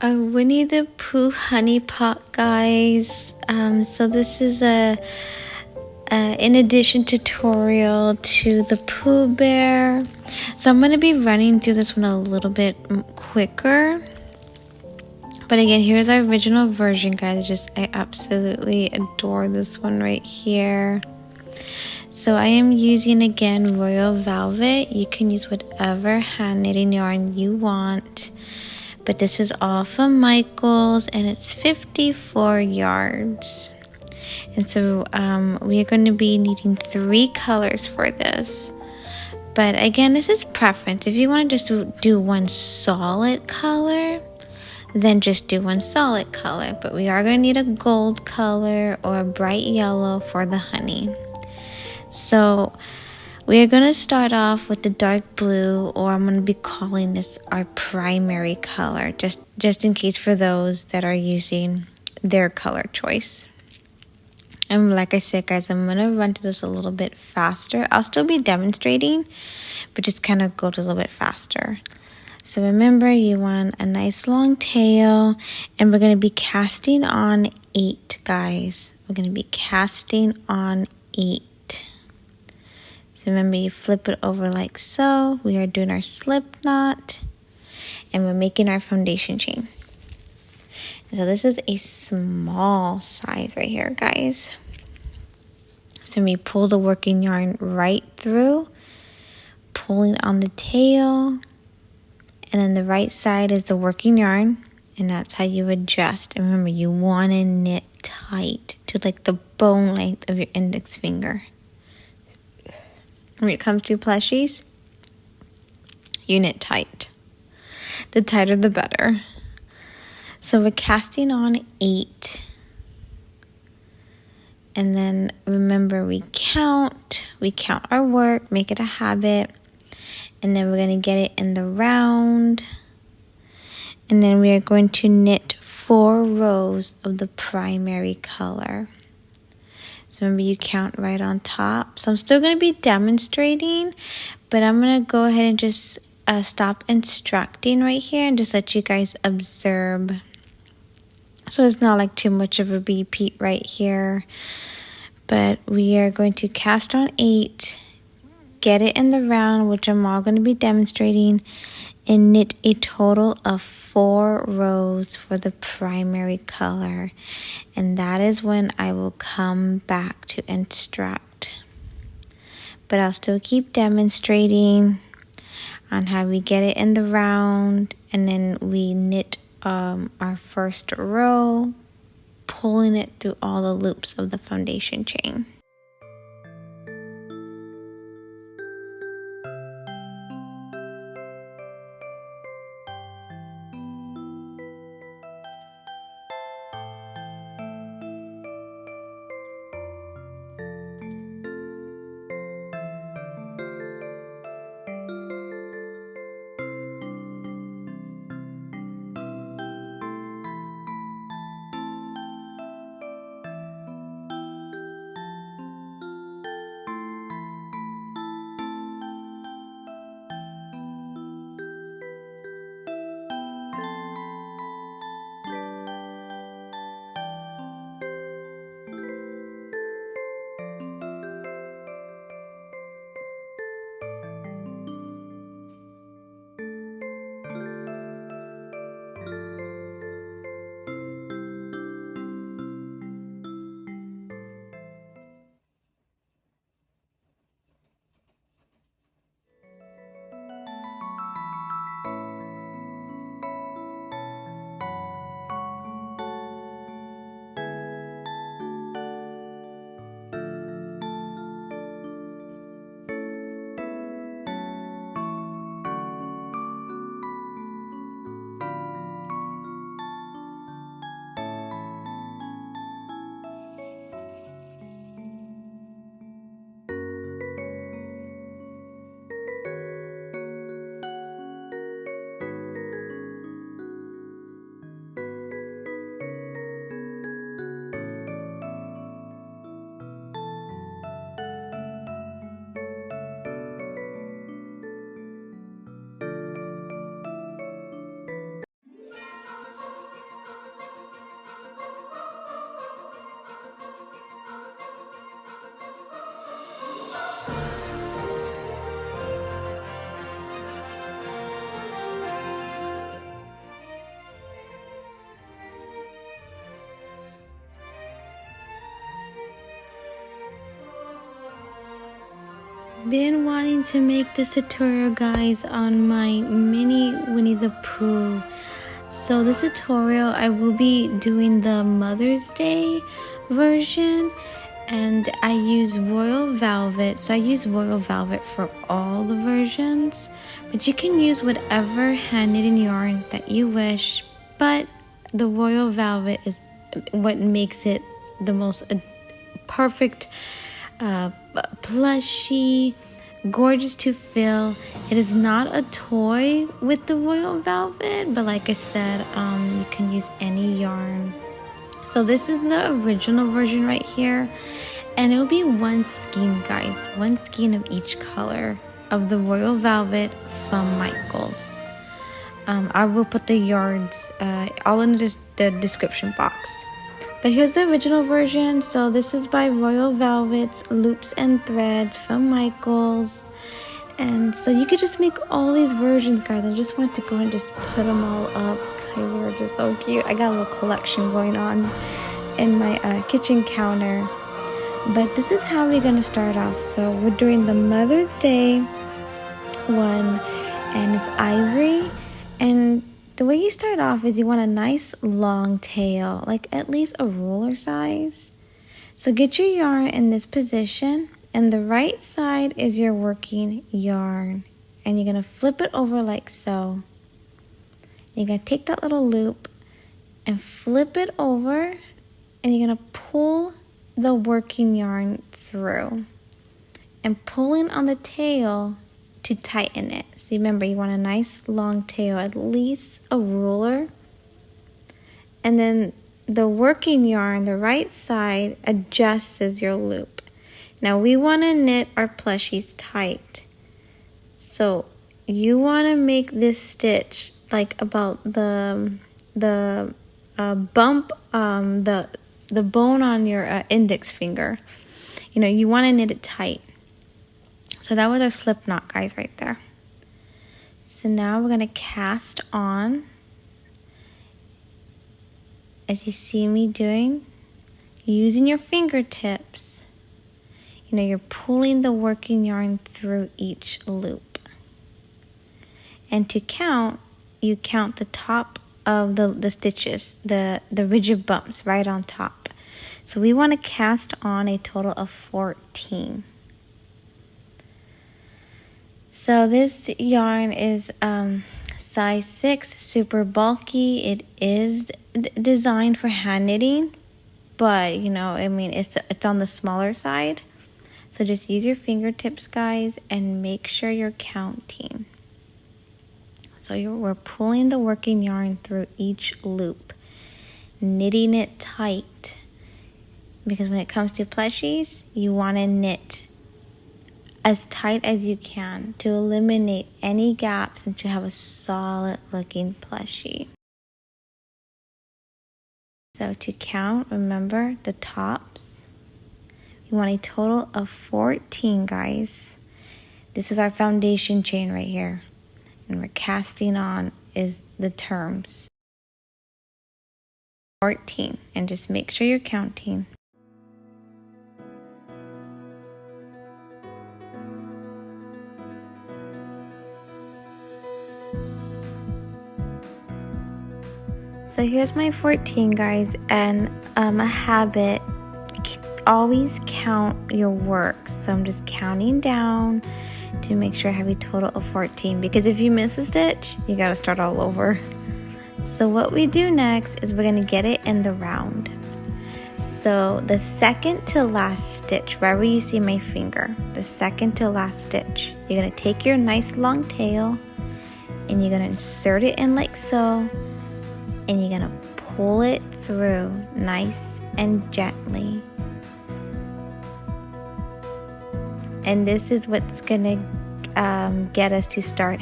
a Winnie the Pooh honey pot, guys. So this is a in addition tutorial to the Pooh Bear. So I'm going to be running through this one a little bit quicker. But again, here's our original version, guys. I absolutely adore this one right here. So I am using, again, Royal Velvet. You can use whatever hand knitting yarn you want. But this is all from Michaels, and it's 54 yards. And so we are going to be needing 3 colors for this. But again, this is preference. If you want to just do one solid color, then just do one solid color. But we are going to need a gold color or a bright yellow for the honey. So we are going to start off with the dark blue, or I'm going to be calling this our primary color, just in case for those that are using their color choice. And like I said, guys, I'm going to run to this a little bit faster. I'll still be demonstrating, but just kind of go to a little bit faster. So remember, you want a nice long tail, and we're going to be casting on 8, guys. We're going to be casting on 8. So remember, you flip it over like so. We are doing our slip knot, and we're making our foundation chain. And so this is a small size right here, guys. So we pull the working yarn right through, pulling on the tail, and then the right side is the working yarn, and that's how you adjust. And remember, you want to knit tight to like the bone length of your index finger. When it comes to plushies, you knit tight. The tighter the better. So we're casting on 8. And then remember, we count our work, make it a habit. And then we're going to get it in the round. And then we are going to knit 4 rows of the primary color. So remember, you count right on top. So I'm still going to be demonstrating, but I'm going to go ahead and just stop instructing right here and just let you guys observe. So it's not like too much of a repeat right here. But we are going to cast on 8, get it in the round, which I'm all going to be demonstrating, and knit a total of 4 rows for the primary color. And that is when I will come back to instruct. But I'll still keep demonstrating on how we get it in the round, and then we knit our first row, pulling it through all the loops of the foundation chain. been wanting to make this tutorial, guys, on my mini Winnie the Pooh. So this tutorial, I will be doing the Mother's Day version, and I use Royal Velvet. So I use Royal Velvet for all the versions, but you can use whatever hand knitting yarn that you wish, but the Royal Velvet is what makes it the most perfect, plushy, gorgeous to feel. It is not a toy with the Royal Velvet, but like I said, you can use any yarn. So this is the original version right here, and it will be one skein, guys, one skein of each color of the Royal Velvet from Michaels. I will put the yards all in the description box. But here's the original version. So this is by Royal Velvet's Loops and Threads from Michaels. And so you could just make all these versions, guys. I just want to go and just put them all up. Okay, they're just so cute. I got a little collection going on in my kitchen counter. But this is how we're going to start off. So we're doing the Mother's Day one, and it's ivory. And the way you start off is you want a nice long tail, like at least a ruler size. So get your yarn in this position, and the right side is your working yarn. And you're going to flip it over like so. You're going to take that little loop and flip it over, and you're going to pull the working yarn through. And pulling on the tail to tighten it. So remember, you want a nice long tail, at least a ruler. And then the working yarn, the right side, adjusts as your loop. Now we want to knit our plushies tight. So you want to make this stitch like about the bump, the bone on your index finger. You know, you want to knit it tight. So that was our slip knot, guys, right there. So now we're going to cast on, as you see me doing, using your fingertips. You know, you're pulling the working yarn through each loop. And to count, you count the top of the stitches, the rigid bumps right on top. So we want to cast on a total of 14. So this yarn is size 6, super bulky. It is designed for hand knitting, but you know, I mean, it's on the smaller side. So just use your fingertips, guys, and make sure you're counting. So we're pulling the working yarn through each loop, knitting it tight, because when it comes to plushies, you want to knit as tight as you can to eliminate any gaps and to have a solid looking plushie. So to count, remember the tops. You want a total of 14, guys. This is our foundation chain right here. And we're casting on is the terms. 14, and just make sure you're counting. So here's my 14, guys, and a habit, always count your work. So I'm just counting down to make sure I have a total of 14, because if you miss a stitch, you gotta start all over. So what we do next is we're gonna get it in the round. So the second to last stitch, wherever you see my finger, the second to last stitch, you're gonna take your nice long tail and you're gonna insert it in like so, and you're gonna pull it through nice and gently. And this is what's gonna get us to start